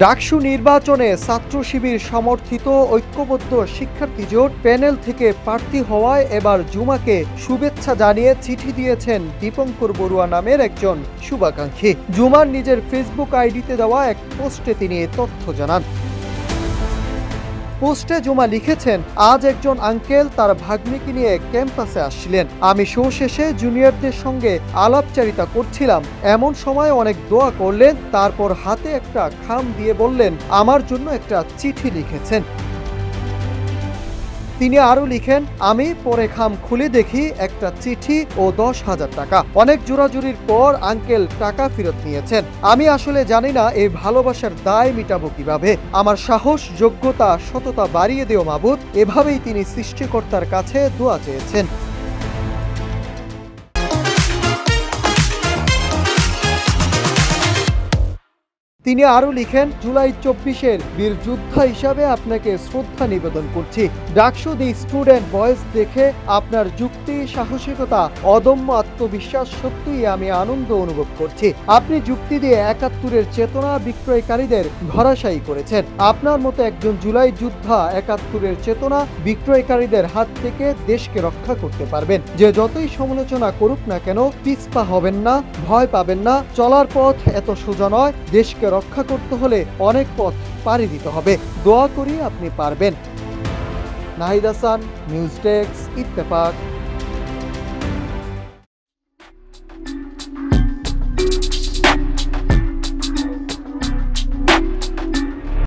ডাকসু নির্বাচনে ছাত্র শিবির সমর্থিত ঐক্যবদ্ধ শিক্ষার্থী জোট প্যানেল থেকে প্রার্থী হওয়ায় এবার জুমাকে শুভেচ্ছা জানিয়ে চিঠি দিয়েছেন দীপঙ্কর বড়ুয়া নামের একজন শুভাকাঙ্ক্ষী। জুমার নিজের ফেসবুক আইডিতে দেওয়া এক পোস্টে তিনি এ তথ্য জানান। পোস্টে জুমা লিখেছেন, আজ একজন আঙ্কেল তার ভাগ্নিকে নিয়ে ক্যাম্পাসে আসছিলেন। আমি শো শেষে জুনিয়রদের সঙ্গে আলাপচারিতা করছিলাম। এমন সময় অনেক দোয়া করলেন, তারপর হাতে একটা খাম দিয়ে বললেন আমার জন্য একটা চিঠি লিখেছেন। তিনি আরো লিখেন, আমি পরে খাম খুলে দেখি একটা চিঠি ও 10,000 টাকা। অনেক জোরাজুরির পর আঙ্কেল টাকা ফেরত নিয়েছেন। আমি আসলে জানি না এই ভালোবাসার দায় মিটাবো কিভাবে। আমার সাহস, যোগ্যতা, সততা বাড়িয়ে দিও মাবুদ। এভাবেই তিনি সৃষ্টিকর্তার কাছে দোয়া চেয়েছেন। তিনি আরো লিখেন, জুলাই 24-এর বীর যোদ্ধা হিসাবে আপনাকে শ্রদ্ধা নিবেদন করছি। ডাকসু দি স্টুডেন্ট ভয়েস দেখে আপনার যুক্তি, সাহসিকতা, অদম্য আত্মবিশ্বাস সত্যিই আমি আনন্দ অনুভব করছি। আপনি যুক্তি দিয়ে 71-এর চেতনা বিক্রয়কারীদের ধরাশায়ী করেছেন। আপনার মতো একজন জুলাই যোদ্ধা 71-এর চেতনা বিক্রয়কারীদের হাত থেকে দেশকে রক্ষা করতে পারবেন। যে যতই সমালোচনা করুক না কেন পিছপা হবেন না, ভয় পাবেন না। চলার পথ এত সোজা নয়। দেশকে রক্ষা করতে হলে অনেক পথ পাড়ি দিতে হবে। দোয়া করি আপনি পারবেন। Nahid Hasan, news desk, Ittefaq.